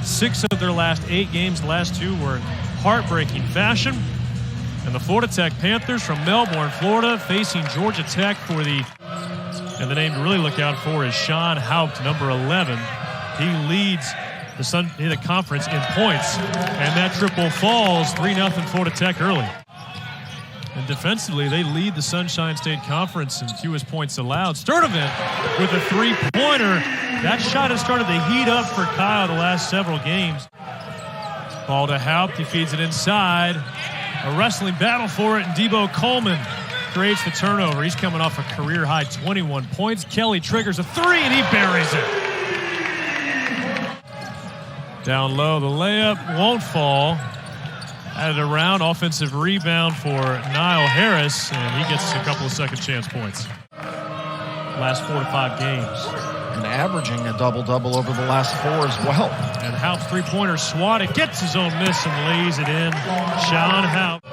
6 of their last 8 games. The last 2 were in heartbreaking fashion. And the Florida Tech Panthers from Melbourne, Florida, facing Georgia Tech for the... And the name to really look out for is Sean Haupt, number 11. He leads the conference in points. And that triple falls 3-0 Florida Tech early. And defensively, they lead the Sunshine State Conference in fewest points allowed. Sturdivant with a 3-pointer. That shot has started to heat up for Kyle the last several games. Ball to Haupt. He feeds it inside. A wrestling battle for it, and Debo Coleman creates the turnover. He's coming off a career-high 21 points. Kelly triggers a 3, and he buries it. Down low, the layup won't fall. Added around, offensive rebound for Niall Harris, and he gets a couple of second chance points. Last 4 to 5 games. And averaging a double-double over the last 4 as well. And Haupt's 3-pointer swatted, gets his own miss and lays it in. Sean Haupt.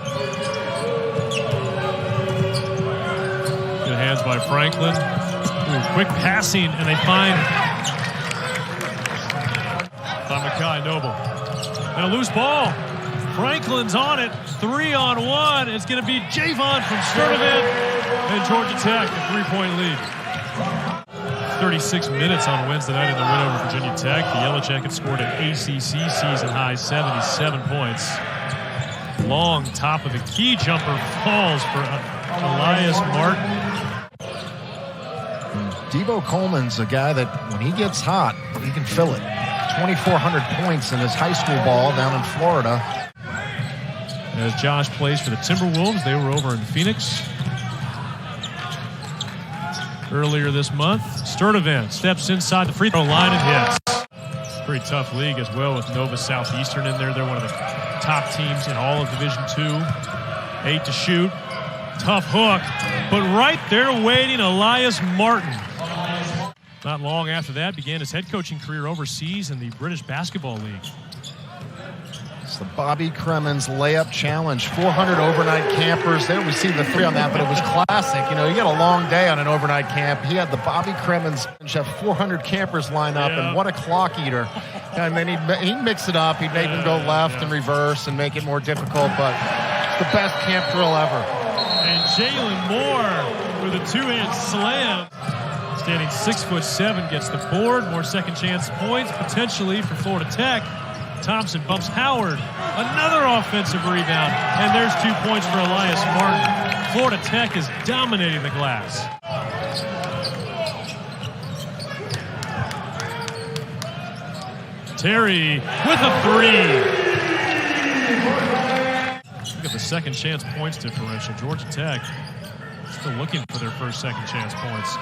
Good hands by Franklin. Ooh, quick passing, and they find Makai Noble. And a loose ball. Franklin's on it. 3-on-1. It's going to be Javon from Sturdivant. And Georgia Tech, a 3-point lead. 36 minutes on Wednesday night in the win over Virginia Tech. The Yellow Jackets scored an ACC season-high 77 points. Long top of the key jumper falls for Elias Martin. Debo Coleman's a guy that when he gets hot, he can fill it. 2,400 points in his high school ball down in Florida. As Josh plays for the Timberwolves, they were over in Phoenix earlier this month. Sturdivant steps inside the free throw line and hits. Pretty tough league as well with Nova Southeastern in there. They're one of the top teams in all of Division II. 8 to shoot. Tough hook. But right there waiting, Elias Martin. Not long after that, began his head coaching career overseas in the British Basketball League. It's the Bobby Cremens layup challenge. 400 overnight campers. They received the 3 on that, but it was classic. You know, you got a long day on an overnight camp. He had the Bobby Cremens have 400 campers line up, and what a clock eater. And then he'd mix it up. He'd make them go left and reverse and make it more difficult, but it's the best camp drill ever. And Jalon Moore with a 2-hand slam. Standing 6'7", gets the board. More second chance points potentially for Florida Tech. Thompson bumps Howard. Another offensive rebound. And there's 2 points for Elias Martin. Florida Tech is dominating the glass. Terry with a 3. Look at the second chance points differential. Georgia Tech still looking for their first second chance points.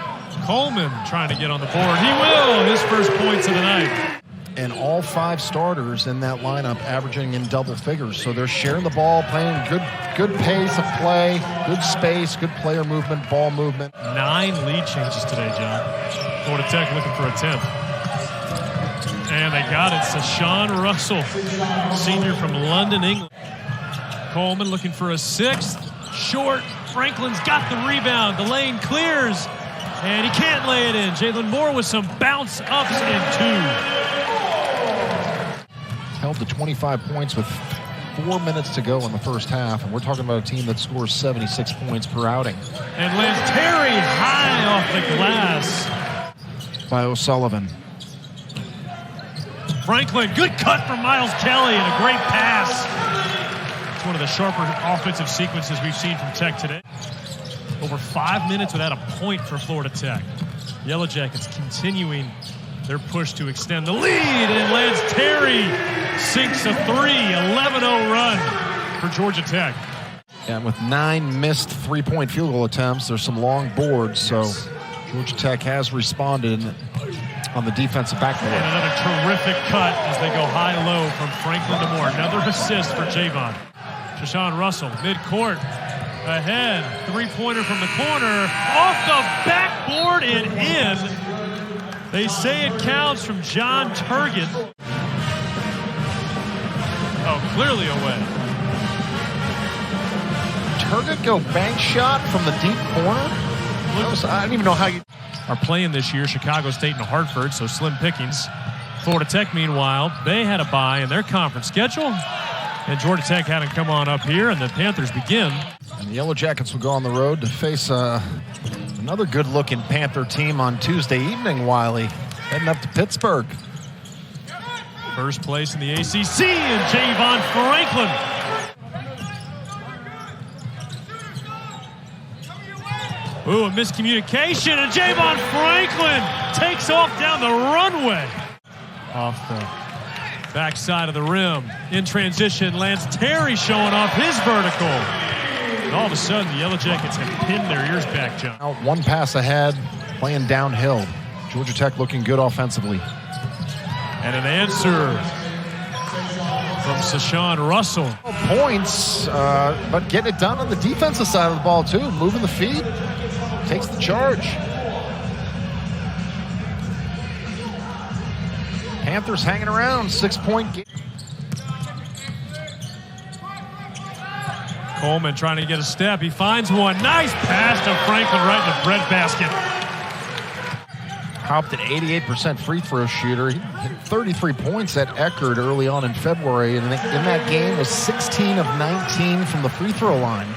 Coleman trying to get on the board. He will. His first points of the night. And all 5 starters in that lineup averaging in double figures. So they're sharing the ball, playing good pace of play, good space, good player movement, ball movement. 9 lead changes today, John. Florida Tech looking for a 10th. And they got it. So Sean Russell, senior from London, England. Coleman looking for a 6th. Short. Franklin's got the rebound. The lane clears. And he can't lay it in. Jalon Moore with some bounce ups and 2. Held to 25 points with 4 minutes to go in the first half, and we're talking about a team that scores 76 points per outing. And lands Terry high off the glass by O'Sullivan. Franklin, good cut from Miles Kelly and a great pass. It's one of the sharper offensive sequences we've seen from Tech today. Over 5 minutes without a point for Florida Tech. Yellow Jackets continuing their push to extend the lead, and Lance Terry sinks a 3, 11-0 run for Georgia Tech. And with 9 missed 3-point field goal attempts, there's some long boards, so Georgia Tech has responded on the defensive backboard. And another terrific cut as they go high-low from Franklin to Moore. Another assist for Javon. Shashawn Russell, midcourt, ahead, 3-pointer from the corner, off the backboard and in. They say it counts from John Turgid. Oh, clearly away. Turgid go bank shot from the deep corner? I don't even know how you... Are playing this year, Chicago State and Hartford, so slim pickings. Florida Tech, meanwhile, they had a bye in their conference schedule, and Georgia Tech hadn't come on up here, and the Panthers begin. And the Yellow Jackets will go on the road to face another good-looking Panther team on Tuesday evening, Wiley, heading up to Pittsburgh. First place in the ACC, and Jalon Franklin. Ooh, a miscommunication, and Jalon Franklin takes off down the runway. Off the backside of the rim. In transition, Lance Terry showing off his vertical. And all of a sudden, the Yellow Jackets have pinned their ears back, John. Out one pass ahead, playing downhill. Georgia Tech looking good offensively. And an answer from Sashawn Russell. Points, but getting it done on the defensive side of the ball, too. Moving the feet, takes the charge. Panthers hanging around, 6-point game. Coleman trying to get a step. He finds one. Nice pass to Franklin right in the breadbasket. Hopped an 88% free throw shooter. He hit 33 points at Eckerd early on in February, and in that game was 16 of 19 from the free throw line.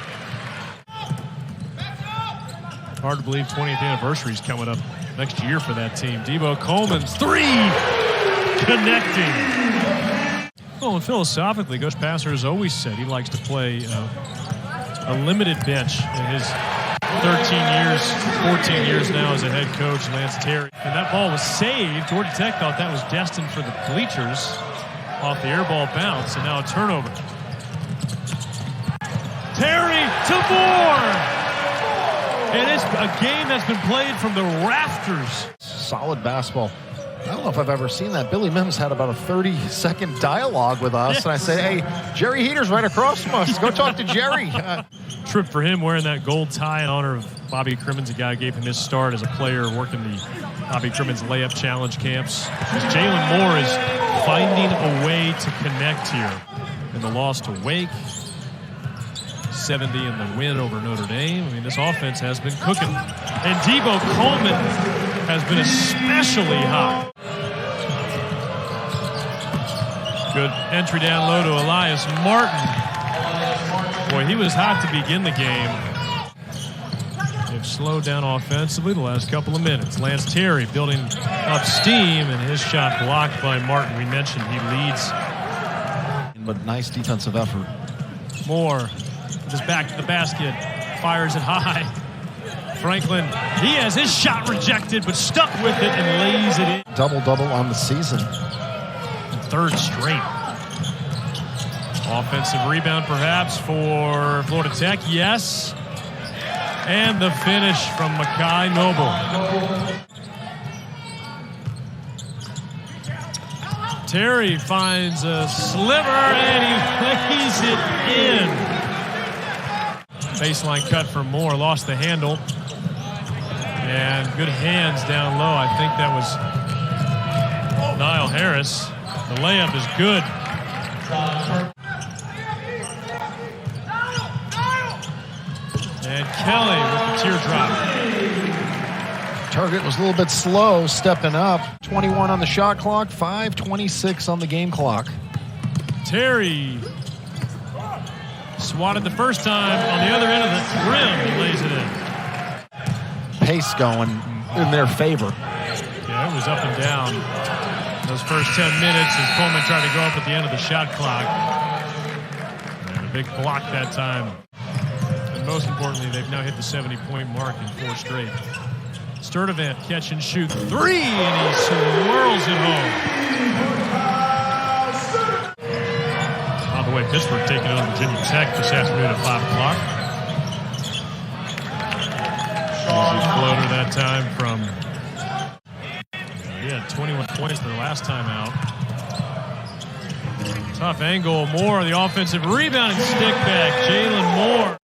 Hard to believe 20th anniversary is coming up next year for that team. Debo Coleman's three, connecting. Well, and philosophically, Coach Passer has always said he likes to play a limited bench in his 14 years now as a head coach, Lance Terry. And that ball was saved. Georgia Tech thought that was destined for the bleachers off the air ball bounce, and now a turnover. Terry to Moore! And it's a game that's been played from the rafters. Solid basketball. I don't know if I've ever seen that. Billy Mims had about a 30-second dialogue with us, and I said, hey, Jerry Heater's right across from us. Go talk to Jerry. Trip for him wearing that gold tie in honor of Bobby Crimmins, a guy who gave him his start as a player working the Bobby Crimmins layup challenge camps. As Jalon Moore is finding a way to connect here in the loss to Wake. 70 in the win over Notre Dame. I mean, this offense has been cooking. And Debo Coleman has been especially hot. Good entry down low to Elias Martin. Boy, he was hot to begin the game. They've slowed down offensively the last couple of minutes. Lance Terry building up steam, and his shot blocked by Martin. We mentioned he leads. But nice defensive effort. Moore with his back to the basket, fires it high. Franklin, he has his shot rejected, but stuck with it and lays it in. Double-double on the season. Third straight. Offensive rebound perhaps for Florida Tech, yes. And the finish from Mekhi Noble. Terry finds a sliver and he lays it in. Baseline cut for Moore, lost the handle. And good hands down low. I think that was Niall Harris. The layup is good. And Kelly with the teardrop. Target was a little bit slow, stepping up. 21 on the shot clock, 5:26 on the game clock. Terry swatted the first time on the other end of the rim. He lays it in. Pace going in their favor. Yeah, it was up and down those first 10 minutes as Coleman tried to go up at the end of the shot clock. And a big block that time. And most importantly, they've now hit the 70-point mark in 4 straight. Sturdivant catch and shoot three, and he swirls it home. By the way, Pittsburgh taking on Virginia Tech this afternoon at 5 o'clock. Easy floater that time from, he had 21 points the last time out. Tough angle, Moore, the offensive rebounding stick back, Jalon Moore.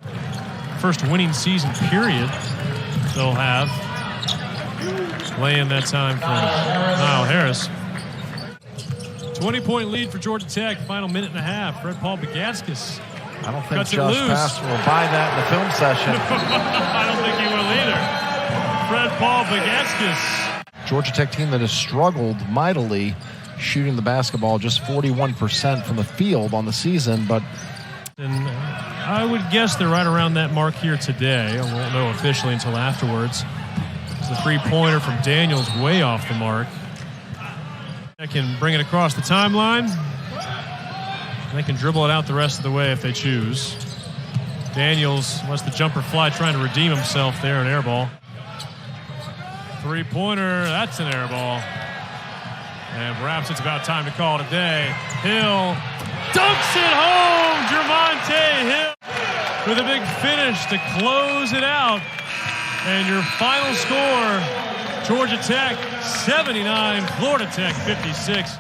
First winning season period they'll have. Laying that time from Niall Harris. 20-point lead for Georgia Tech, final minute and a half. Fred Paul Bagaskis. I don't think Josh Pastor will buy that in the film session. I don't think he will either. Fred Paul Bagaskis. Georgia Tech team that has struggled mightily shooting the basketball just 41% from the field on the season, but and I would guess they're right around that mark here today. I won't know officially until afterwards. The three-pointer from Daniels way off the mark. They can bring it across the timeline. They can dribble it out the rest of the way if they choose. Daniels lets the jumper fly, trying to redeem himself there, an air ball. Three-pointer, that's an air ball. And perhaps it's about time to call it a day. Hill dunks it home. Gervonta Hill with a big finish to close it out. And your final score, Georgia Tech 79, Florida Tech 56.